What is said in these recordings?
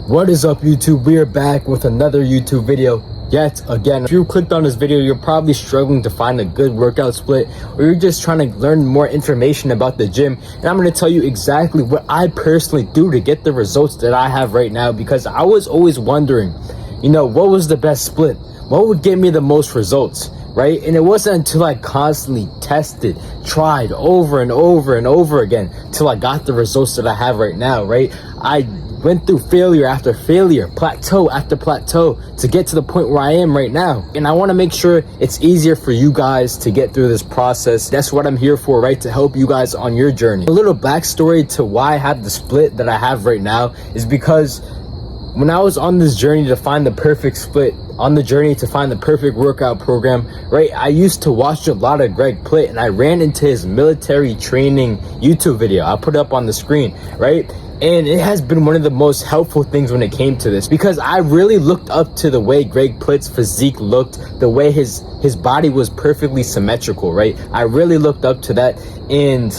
What is up, YouTube? We are back with another YouTube video yet again. If you clicked on this video, you're probably struggling to find a good workout split, or you're just trying to learn more information about the gym. And I'm going to tell you exactly what I personally do to get the results that I have right now, because I was always wondering, what was the best split? What would get me the most results? Right? And it wasn't until I constantly tested, tried over and over and over again till I got the results that I have right now, right? I went through failure after failure, plateau after plateau to get to the point where I am right now. And I want to make sure it's easier for you guys to get through this process. That's what I'm here for, right? To help you guys on your journey. A little backstory to why I have the split that I have right now is because when I was on this journey to find the perfect split, on the journey to find the perfect workout program, right, I used to watch a lot of Greg Plitt, and I ran into his military training YouTube video. I'll put it up on the screen, right? And it has been one of the most helpful things when it came to this, because I really looked up to the way Greg Plitt's physique looked, the way his body was perfectly symmetrical, right? I really looked up to that, and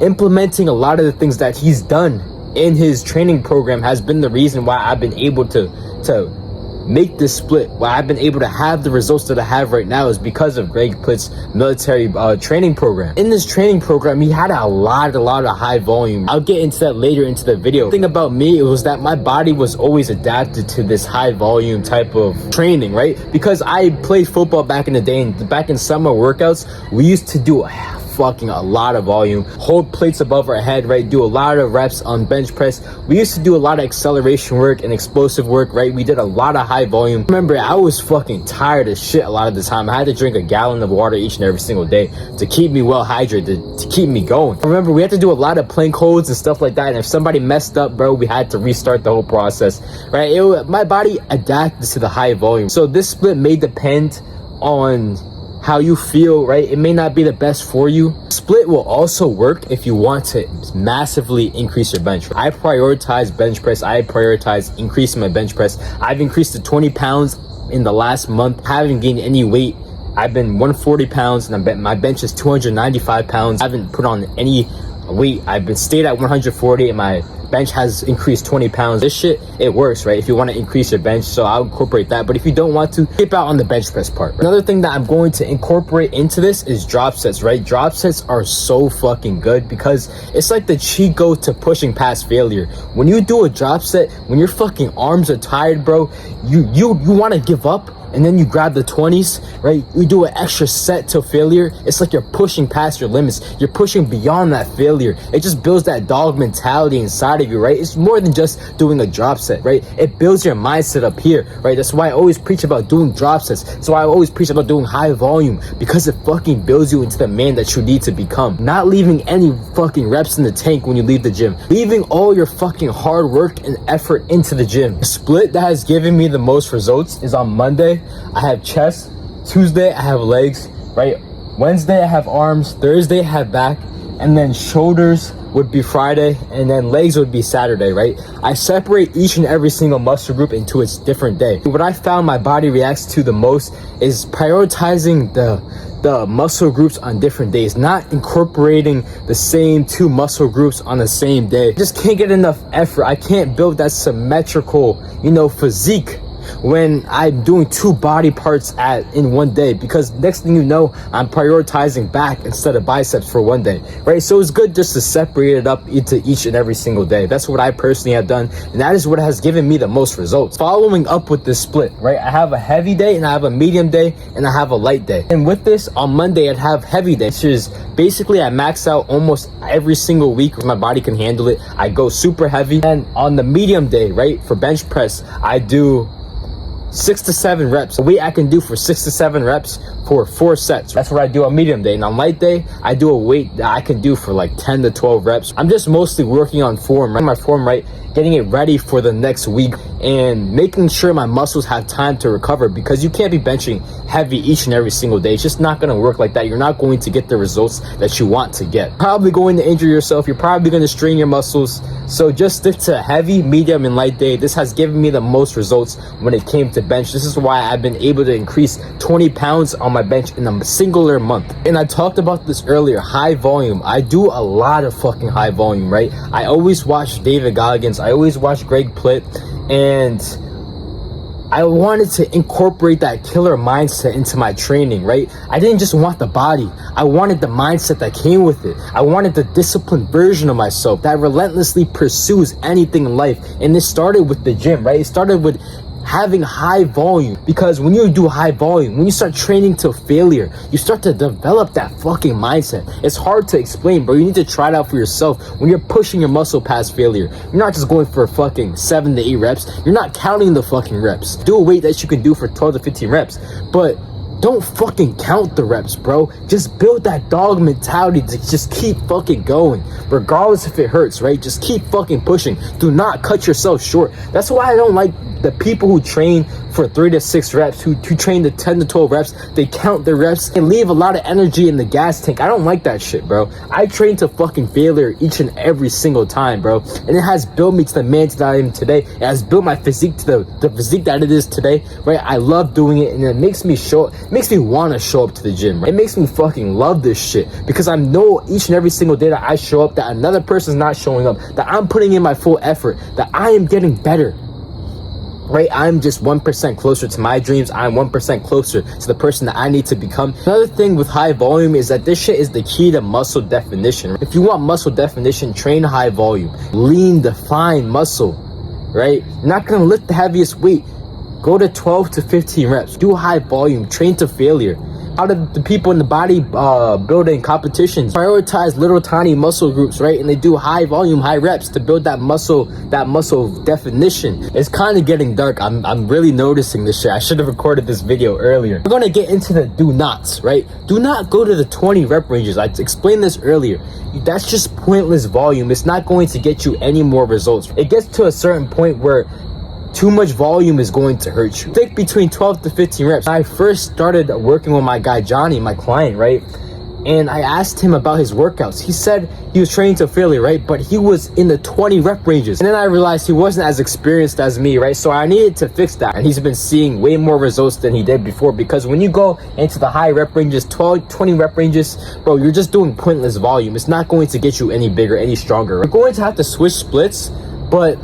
implementing a lot of the things that he's done in his training program has been the reason why I've been able to make this split, why I've been able to have the results that I have right now, is because of Greg Plitt's military training program. In this training program, he had a lot of high volume. I'll get into that later into the video. The thing about me, it was that my body was always adapted to this high volume type of training, right? Because I played football back in the day, and back in summer workouts, we used to do a lot of volume, hold plates above our head, right? Do a lot of reps on bench press. We used to do a lot of acceleration work and explosive work, right? We did a lot of high volume. Remember, I was fucking tired as shit a lot of the time. I had to drink a gallon of water each and every single day to keep me well hydrated, to keep me going. Remember, we had to do a lot of plank holds and stuff like that, and if somebody messed up, bro, we had to restart the whole process, right? My body adapted to the high volume. So this split may depend on how you feel, right? It may not be the best for you. Split will also work if you want to massively increase your bench. I prioritize bench press. I prioritize increasing my bench press. I've increased to 20 pounds in the last month. I haven't gained any weight. I've been 140 pounds and my bench is 295 pounds. I haven't put on any weight. I've been stayed at 140 and my bench has increased 20 pounds. This shit, it works, right? If you want to increase your bench, so I'll incorporate that. But if you don't want to, skip out on the bench press part. Another thing that I'm going to incorporate into this is drop sets, right? Drop sets are so fucking good because it's like the cheat code to pushing past failure. When you do a drop set, when your fucking arms are tired, bro, you want to give up, and then you grab the 20s, right? You do an extra set till failure. It's like you're pushing past your limits. You're pushing beyond that failure. It just builds that dog mentality inside of you, right? It's more than just doing a drop set, right? It builds your mindset up here, right? That's why I always preach about doing drop sets. That's why I always preach about doing high volume, because it fucking builds you into the man that you need to become. Not leaving any fucking reps in the tank when you leave the gym. Leaving all your fucking hard work and effort into the gym. The split that has given me the most results is on Monday. I have chest. Tuesday I have legs, right? Wednesday I have arms. Thursday I have back, and then shoulders would be Friday, and then legs would be Saturday, right? I separate each and every single muscle group into its different day. What I found my body reacts to the most is prioritizing the muscle groups on different days, not incorporating the same two muscle groups on the same day. I just can't get enough effort. I can't build that symmetrical, physique when I'm doing two body parts in one day, because next thing you know, I'm prioritizing back instead of biceps for one day, right? So it's good just to separate it up into each and every single day. That's what I personally have done, and that is what has given me the most results. Following up with this split, right? I have a heavy day, and I have a medium day, and I have a light day. And with this, on Monday, I'd have heavy day, which is basically I max out almost every single week if my body can handle it. I go super heavy. And on the medium day, right, for bench press, I do 6 to 7 reps. The weight I can do for 6 to 7 reps for 4 sets. That's what I do on medium day. And on light day, I do a weight that I can do for like 10 to 12 reps. I'm just mostly working on form, right? My form, right? Getting it ready for the next week and making sure my muscles have time to recover, because you can't be benching heavy each and every single day. It's just not going to work like that. You're not going to get the results that you want to get. Probably going to injure yourself. You're probably going to strain your muscles. So just stick to heavy, medium, and light day. This has given me the most results when it came to bench. This is why I've been able to increase 20 pounds on my bench in a singular month. And I talked about this earlier, high volume. I do a lot of fucking high volume, right? I always watch David Goggins. I always watch Greg Plitt, And I wanted to incorporate that killer mindset into my training, right? I didn't just want the body. I wanted the mindset that came with it. I wanted the disciplined version of myself that relentlessly pursues anything in life. And this started with the gym, right? It started with having high volume, because when you do high volume, when you start training to failure, you start to develop that fucking mindset. It's hard to explain, but you need to try it out for yourself. When you're pushing your muscle past failure, you're not just going for fucking 7 to 8 reps. You're not counting the fucking reps. Do a weight that you can do for 12 to 15 reps, but don't fucking count the reps, bro. Just build that dog mentality to just keep fucking going, regardless if it hurts, right? Just keep fucking pushing. Do not cut yourself short. That's why I don't like the people who train for 3 to 6 reps, who train to 10 to 12 reps. They count their reps and leave a lot of energy in the gas tank. I don't like that shit, bro. I train to fucking failure each and every single time, bro. And it has built me to the man that I am today. It has built my physique to the physique that it is today, right? I love doing it, and it makes me want to show up to the gym, right? It makes me fucking love this shit, because I know each and every single day that I show up, that another person's not showing up, that I'm putting in my full effort, that I am getting better. Right? I'm just 1% closer to my dreams. I'm 1% closer to the person that I need to become. Another thing with high volume is that this shit is the key to muscle definition. If you want muscle definition, train high volume. Lean, defined muscle, right? You're not going to lift the heaviest weight. Go to 12 to 15 reps. Do high volume. Train to failure. Out of the people in the body building competitions, prioritize little tiny muscle groups, right? And they do high volume, high reps to build that muscle definition. It's kind of getting dark. I'm really noticing this shit. I should have recorded this video earlier. We're gonna get into the do nots, right? Do not go to the 20 rep ranges. I explained this earlier. That's just pointless volume. It's not going to get you any more results. It gets to a certain point where too much volume is going to hurt you. Think between 12 to 15 reps. I first started working with my guy Johnny, my client, right? And I asked him about his workouts. He said he was training to failure, right? But he was in the 20 rep ranges. And then I realized he wasn't as experienced as me, right? So I needed to fix that. And he's been seeing way more results than he did before, because when you go into the high rep ranges, 20 rep ranges, bro, you're just doing pointless volume. It's not going to get you any bigger, any stronger. You're going to have to switch splits, but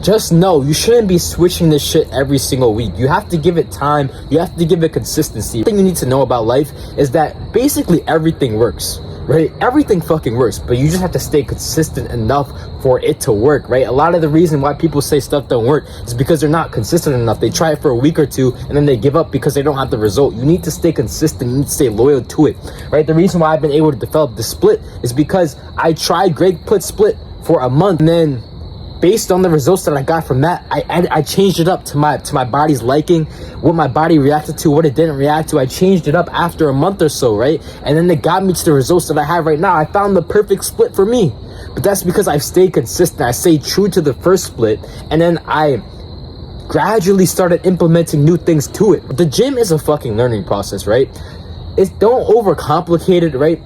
just know you shouldn't be switching this shit every single week. You have to give it time. You have to give it consistency. The thing you need to know about life is that basically everything works, right? Everything fucking works, but you just have to stay consistent enough for it to work, right? A lot of the reason why people say stuff don't work is because they're not consistent enough. They try it for a week or two and then they give up because they don't have the result. You need to stay consistent. You need to stay loyal to it, right? The reason why I've been able to develop the split is because I tried Greg Put split for a month, and then based on the results that I got from that, I changed it up to my body's liking, what my body reacted to, what it didn't react to. I changed it up after a month or so, right? And then it got me to the results that I have right now. I found the perfect split for me. But that's because I've stayed consistent. I stayed true to the first split, and then I gradually started implementing new things to it. The gym is a fucking learning process, right? Don't overcomplicate it, right?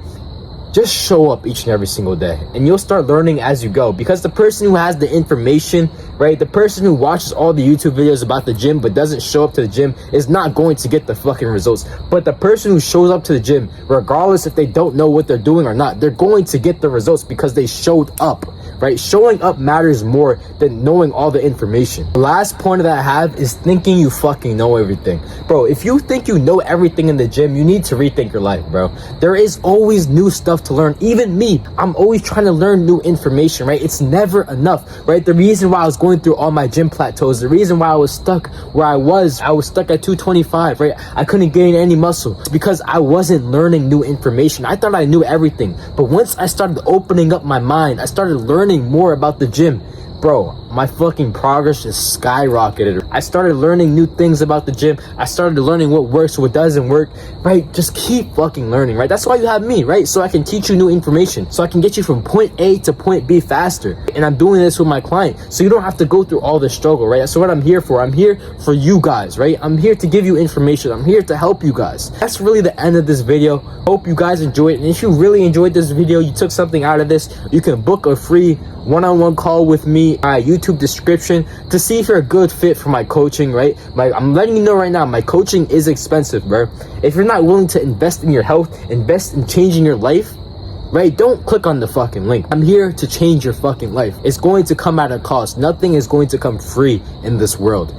Just show up each and every single day, and you'll start learning as you go, because the person who has the information, right, the person who watches all the YouTube videos about the gym but doesn't show up to the gym is not going to get the fucking results. But the person who shows up to the gym, regardless if they don't know what they're doing or not, they're going to get the results because they showed up, right? Showing up matters more than knowing all the information. The last point that I have is thinking you fucking know everything. Bro, if you think you know everything in the gym, you need to rethink your life, bro. There is always new stuff to learn. Even me, I'm always trying to learn new information, right? It's never enough, right? The reason why I was going through all my gym plateaus, the reason why I was stuck where I was stuck at 225, right? I couldn't gain any muscle. It's because I wasn't learning new information. I thought I knew everything. But once I started opening up my mind, I started learning more about the gym, bro, my fucking progress just skyrocketed. I started learning new things about the gym. I started learning what works, what doesn't work, right? Just keep fucking learning, right? That's why you have me, right? So I can teach you new information, so I can get you from point A to point B faster. And I'm doing this with my client, so you don't have to go through all this struggle, right? So what I'm here for, I'm here for you guys, right? I'm here to give you information. I'm here to help you guys. That's really the end of this video. Hope you guys enjoyed it. And if you really enjoyed this video, you took something out of this, you can book a free one-on-one call with me, my YouTube description, to see if you're a good fit for my coaching, right? I'm letting you know right now, my coaching is expensive, bro. If you're not willing to invest in your health, invest in changing your life, right? Don't click on the fucking link. I'm here to change your fucking life. It's going to come at a cost. Nothing is going to come free in this world.